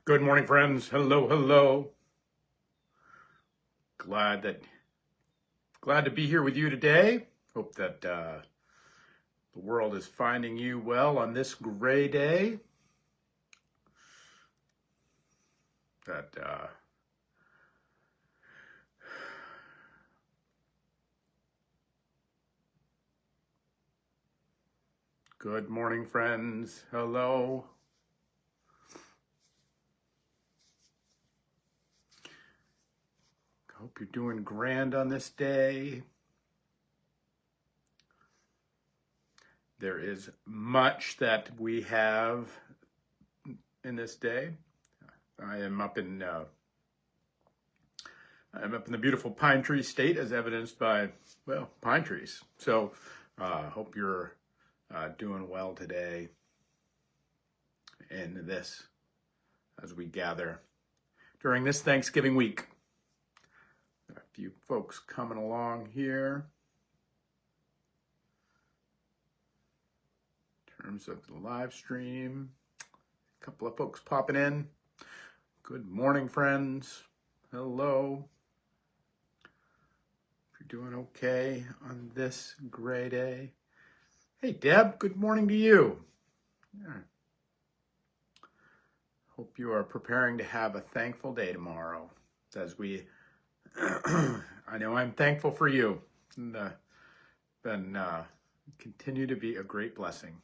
Good morning, friends. Hello, hello. Glad to be here with you today. Hope that the world is finding you well on this gray day. Good morning, friends. Hello. Hope you're doing grand on this day. There is much that we have in this day. I'm up in the beautiful pine tree state, as evidenced by, well, pine trees. So hope you're doing well today in this as we gather during this Thanksgiving week. A few folks coming along here in terms of the live stream. A couple of folks popping in. Good morning, friends. Hello. If you're doing okay on this gray day. Hey, Deb, good morning to you. Yeah. Hope you are preparing to have a thankful day tomorrow as we I know I'm thankful for you. And continue to be a great blessing.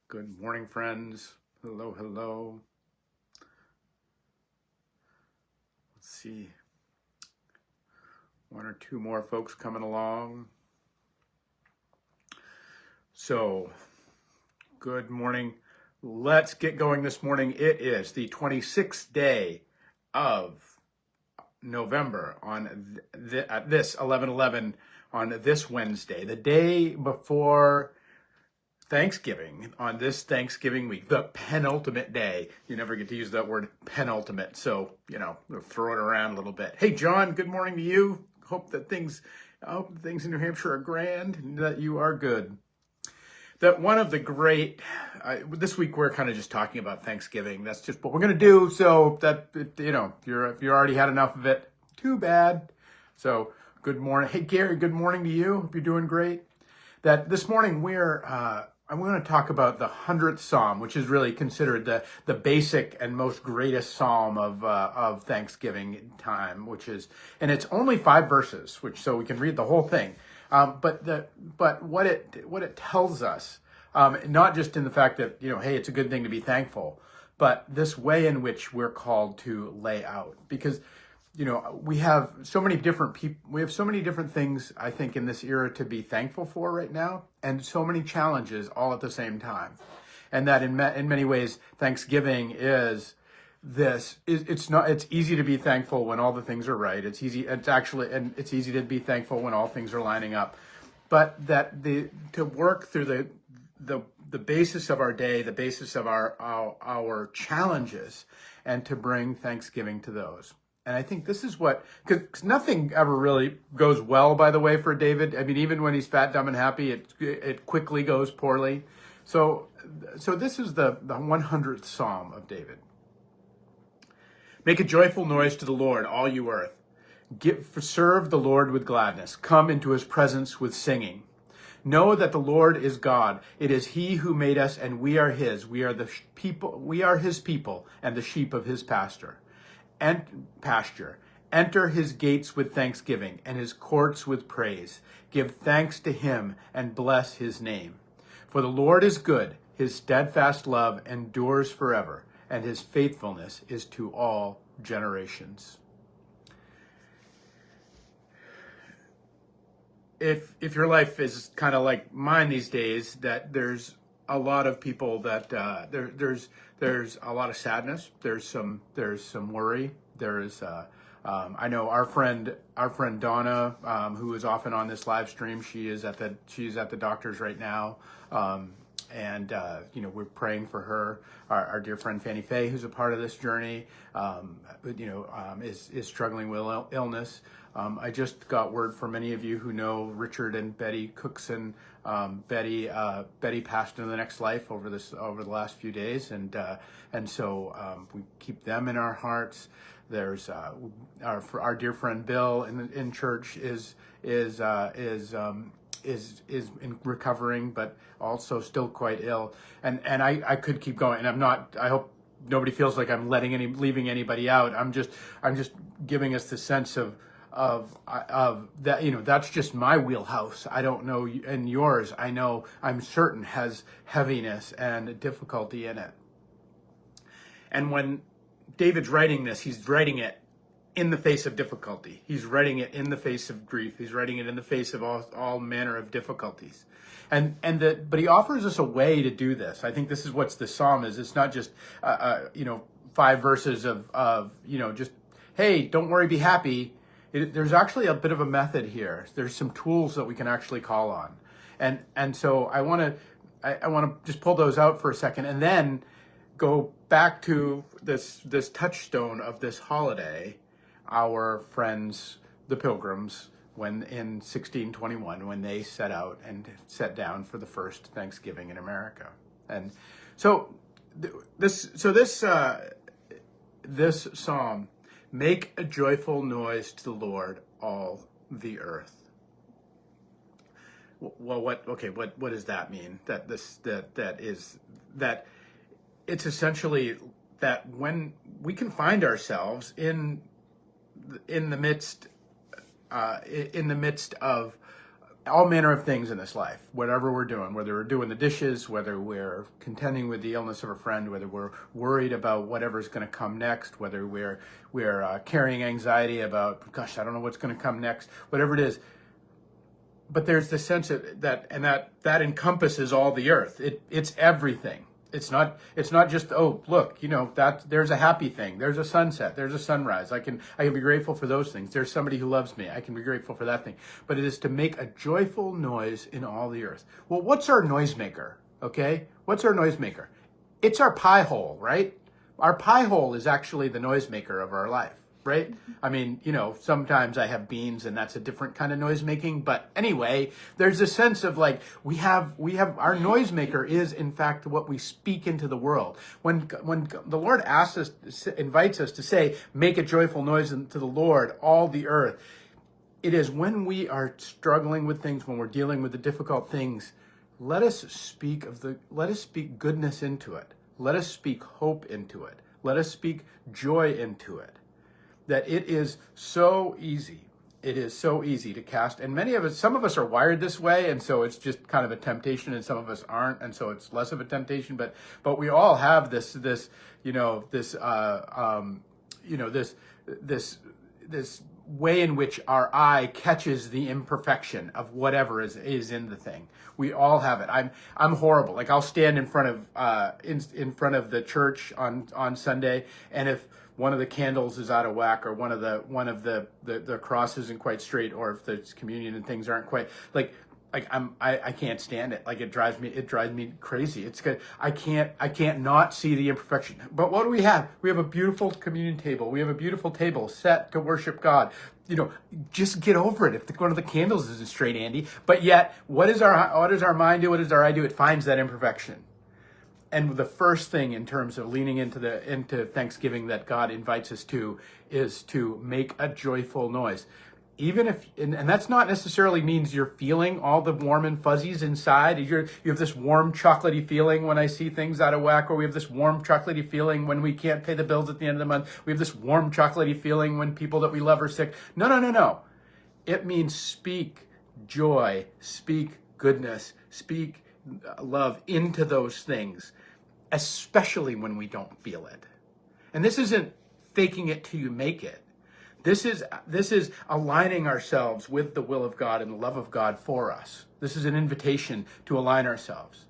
Good morning, friends. Hello, hello. Let's see. One or two more folks coming along. So, good morning. Let's get going this morning. It is the 26th day of November on this 11/11 on this Wednesday, the day before Thanksgiving, on this Thanksgiving week, the penultimate day. You never get to use that word penultimate, so we'll throw it around a little bit. Hey, John, good morning to you. Hope things in New Hampshire are grand and that you are good. That one of the great, this week we're kind of just talking about Thanksgiving. That's just what we're going to do. So that, if you already had enough of it, too bad. So good morning. Hey, Gary, good morning to you. Hope you're doing great. That this morning I'm going to talk about the 100th Psalm, which is really considered the basic and most greatest Psalm of Thanksgiving time, and it's only 5 verses, so we can read the whole thing. But what it tells us, not just in the fact that, hey, it's a good thing to be thankful, but this way in which we're called to lay out. Because, we have so many different people, we have so many different things, I think, in this era to be thankful for right now, and so many challenges all at the same time. And that in many ways, Thanksgiving is it's easy to be thankful when all the things are right. It's easy to be thankful when all things are lining up. But to work through the basis of our day, the basis of our challenges, and to bring Thanksgiving to those. And I think this is because nothing ever really goes well, by the way, for David. I mean, even when he's fat, dumb, and happy, it quickly goes poorly. So this is the 100th Psalm of David. Make a joyful noise to the Lord, all you earth. Serve the Lord with gladness. Come into his presence with singing. Know that the Lord is God. It is he who made us, and we are his. We are his people, and the sheep of his pasture. Enter his gates with thanksgiving, and his courts with praise. Give thanks to him, and bless his name. For the Lord is good. His steadfast love endures forever, and his faithfulness is to all generations. If your life is kind of like mine these days, that there's a lot of people that there's a lot of sadness. There's some worry. I know our friend Donna, who is often on this live stream. She's at the doctor's right now. And we're praying for her. Our dear friend Fanny Faye, who's a part of this journey, is struggling with illness. I just got word from many of you who know Richard and Betty Cookson. Betty passed into the next life over the last few days, and so we keep them in our hearts. There's our dear friend Bill in church is in recovering, but also still quite ill. And I could keep going, and I'm not. I hope nobody feels like I'm leaving anybody out. I'm just giving us the sense of that, that's just my wheelhouse. I don't know, and yours, I'm certain has heaviness and difficulty in it. And when David's writing this, he's writing it in the face of difficulty. He's writing it in the face of grief. He's writing it in the face of all manner of difficulties. But he offers us a way to do this. I think this is what the psalm is. It's not just 5 verses of just, hey, don't worry, be happy. There's actually a bit of a method here. There's some tools that we can actually call on, and so I want to just pull those out for a second, and then go back to this touchstone of this holiday. Our friends, the Pilgrims, when in 1621, when they set out and set down for the first Thanksgiving in America, and so this psalm. Make a joyful noise to the Lord, all the earth. Well, what does that mean? That it's essentially that when we can find ourselves in the midst of all manner of things in this life, whatever we're doing, whether we're doing the dishes, whether we're contending with the illness of a friend, whether we're worried about whatever's going to come next, whether we're carrying anxiety about, gosh, I don't know what's going to come next, whatever it is. But there's the sense of that, and that encompasses all the earth. It's everything. It's not just, oh, look, that there's a happy thing. There's a sunset. There's a sunrise. I can be grateful for those things. There's somebody who loves me. I can be grateful for that thing. But it is to make a joyful noise in all the earth. Well, what's our noisemaker? Okay? What's our noisemaker? It's our pie hole, right? Our pie hole is actually the noisemaker of our life, right? I mean, sometimes I have beans and that's a different kind of noise making. But anyway, there's a sense of like, we have our noisemaker is in fact what we speak into the world. When the Lord invites us to say, make a joyful noise to the Lord, all the earth. It is when we are struggling with things, when we're dealing with the difficult things, let us speak goodness into it. Let us speak hope into it. Let us speak joy into it. That it is so easy. It is so easy to cast. And some of us are wired this way, and so it's just kind of a temptation, and some of us aren't, and so it's less of a temptation. But we all have this way in which our eye catches the imperfection of whatever is in the thing. We all have it. I'm horrible. Like I'll stand in front of in front of the church on Sunday, and if one of the candles is out of whack, or one of the cross isn't quite straight, or if the communion and things aren't quite I can't stand it. Like it drives me crazy. It's good. I can't not see the imperfection. But what do we have? We have a beautiful communion table. We have a beautiful table set to worship God. Just get over it. If one of the candles isn't straight, Andy. But yet, what does our mind do? What does our eye do? It finds that imperfection. And the first thing in terms of leaning into Thanksgiving that God invites us to is to make a joyful noise. Even if, and that's not necessarily means you're feeling all the warm and fuzzies inside. You have this warm chocolatey feeling when I see things out of whack, or we have this warm chocolatey feeling when we can't pay the bills at the end of the month. We have this warm chocolatey feeling when people that we love are sick. No. It means speak joy, speak goodness, speak love into those things, especially when we don't feel it. And this isn't faking it till you make it. This is aligning ourselves with the will of God and the love of God for us. This is an invitation to align ourselves.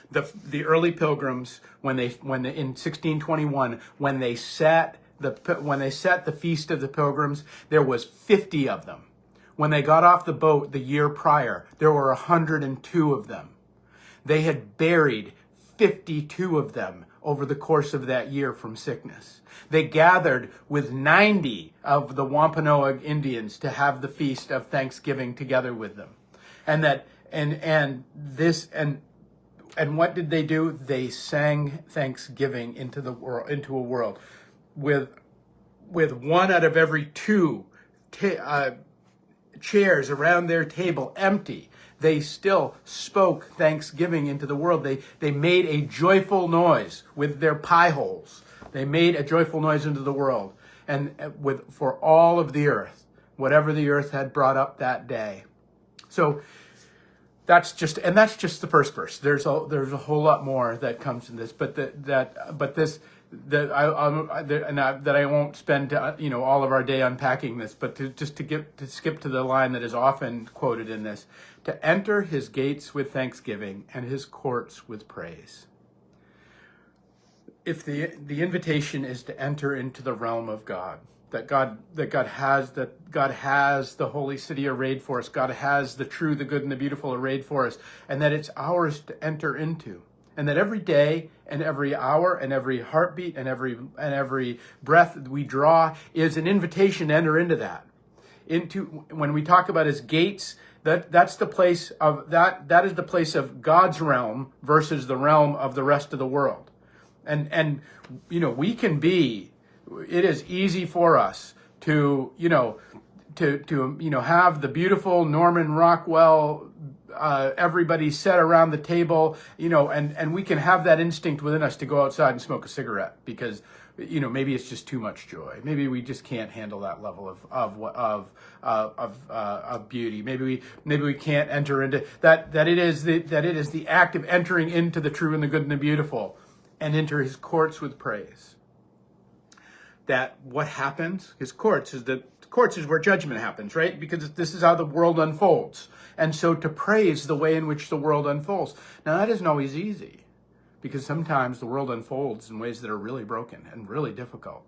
The early pilgrims, when in 1621, when they set the feast of the pilgrims, there was 50 of them. When they got off the boat the year prior, there were 102 of them. They had buried 52 of them over the course of that year from sickness. They gathered with 90 of the Wampanoag Indians to have the feast of Thanksgiving together with them. And what did they do? They sang Thanksgiving into the world, into a world with one out of every two chairs around their table empty. They still spoke Thanksgiving into the world. They made a joyful noise with their pie holes. They made a joyful noise into the world, and for all of the earth, whatever the earth had brought up that day. So that's just the first verse. There's a whole lot more that comes in this, that I won't spend all of our day unpacking this, but to skip to the line that is often quoted in this: to enter his gates with thanksgiving and his courts with praise. If the invitation is to enter into the realm of God, that God has the holy city arrayed for us, God has the true, the good, and the beautiful arrayed for us, and that it's ours to enter into. And that every day and every hour and every heartbeat and every breath that we draw is an invitation to enter into that. When we talk about his gates, that's the place of that is the place of God's realm versus the realm of the rest of the world. And we can be. It is easy for us to have the beautiful Norman Rockwell. Everybody sat around the table, and we can have that instinct within us to go outside and smoke a cigarette because, maybe it's just too much joy. Maybe we just can't handle that level of beauty. Maybe we can't enter into that. That it is the act of entering into the true and the good and the beautiful, and enter his courts with praise. That what happens? His courts is where judgment happens, right? Because this is how the world unfolds. And so to praise the way in which the world unfolds. Now that isn't always easy, because sometimes the world unfolds in ways that are really broken and really difficult.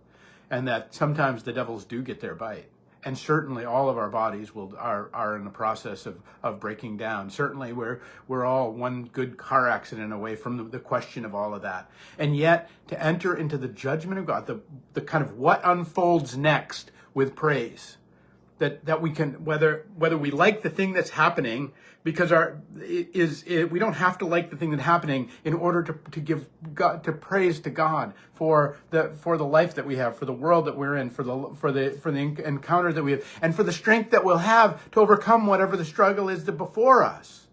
And that sometimes the devils do get their bite. And certainly all of our bodies are in the process of breaking down. Certainly we're all one good car accident away from the question of all of that. And yet to enter into the judgment of God, the kind of what unfolds next with praise, that we can, whether we like the thing that's happening, because we don't have to like the thing that's happening in order to give God, to praise to God for the life that we have, for the world that we're in, for the encounter that we have, and for the strength that we'll have to overcome whatever the struggle is before us.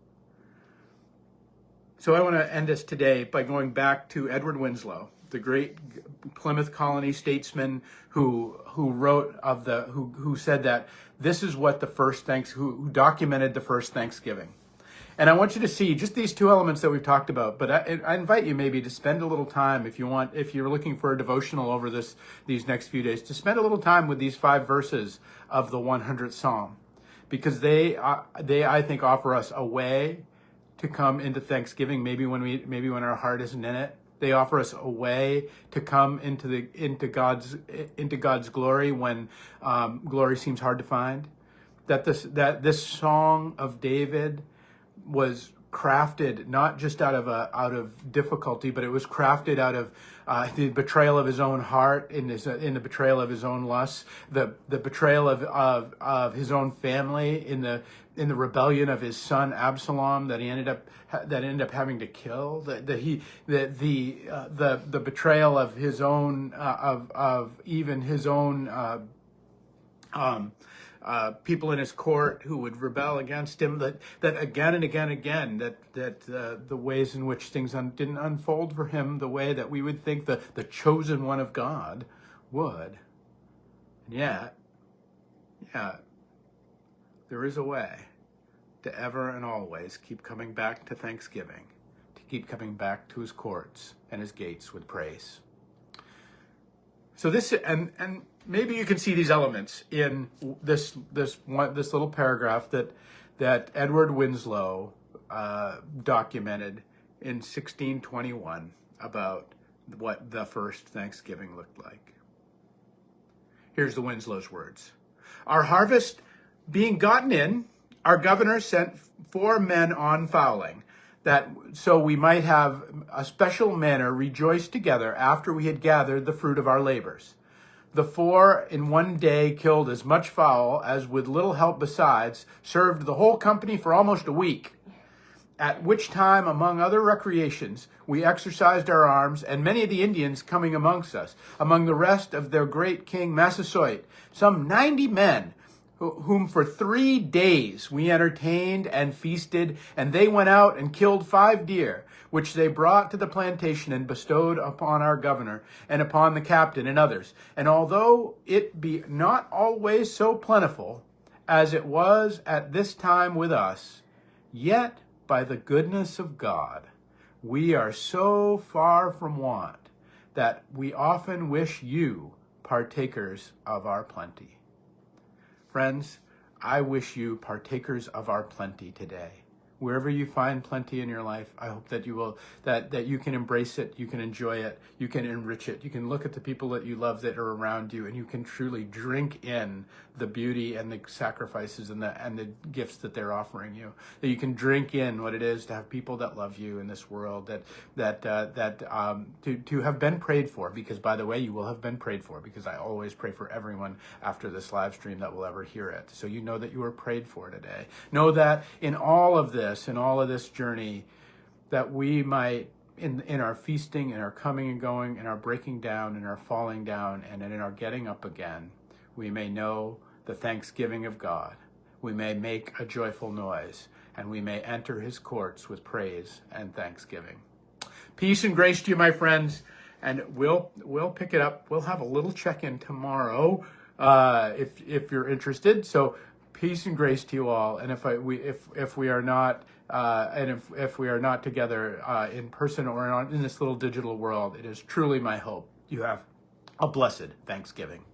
So I want to end us today by going back to Edward Winslow, the great Plymouth colony statesman who said that this is what who documented the first Thanksgiving. And I want you to see just these two elements that we've talked about, but I invite you maybe to spend a little time, if you're looking for a devotional over these next few days, to spend a little time with these 5 verses of the 100th Psalm, because they I think offer us a way to come into Thanksgiving, maybe when our heart isn't in it. They offer us a way to come into God's glory when glory seems hard to find. That this song of David was crafted not just out of difficulty, but it was crafted out of the betrayal of his own heart, in the betrayal of his own lusts, the betrayal of his own family, in the rebellion of his son Absalom that ended up having to kill, the betrayal of his own of even his own people in his court who would rebel against him, that again and again, that the ways in which things didn't unfold for him the way that we would think the chosen one of God would. And yet, there is a way to ever and always keep coming back to Thanksgiving, to keep coming back to his courts and his gates with praise. So this, and maybe you can see these elements in this little paragraph that Edward Winslow documented in 1621 about what the first Thanksgiving looked like. Here's the Winslow's words. Our harvest being gotten in, our governor sent 4 men on fowling. that so we might have a special manner rejoice together after we had gathered the fruit of our labors. The 4 in one day killed as much fowl as with little help besides served the whole company for almost a week. At which time, among other recreations, we exercised our arms, and many of the Indians coming amongst us, among the rest of their great king Massasoit, some 90 men, whom for 3 days we entertained and feasted, and they went out and killed 5 deer, which they brought to the plantation and bestowed upon our governor, and upon the captain and others. And although it be not always so plentiful as it was at this time with us, yet by the goodness of God, we are so far from want that we often wish you partakers of our plenty. Friends, I wish you partakers of our plenty today. Wherever you find plenty in your life, I hope that you will, that you can embrace it, you can enjoy it, you can enrich it, you can look at the people that you love that are around you, and you can truly drink in the beauty and the sacrifices and the gifts that they're offering you. That you can drink in what it is to have people that love you in this world, to have been prayed for, because by the way, you will have been prayed for, because I always pray for everyone after this live stream that will ever hear it. So you know that you are prayed for today. Know that in all of this journey, that we might, in our feasting, in our coming and going, in our breaking down, in our falling down, and in our getting up again, we may know the thanksgiving of God. We may make a joyful noise, and we may enter his courts with praise and thanksgiving. Peace and grace to you, my friends, and we'll pick it up. We'll have a little check-in tomorrow, if you're interested. So peace and grace to you all. And if we are not together in person or in this little digital world, it is truly my hope you have a blessed Thanksgiving.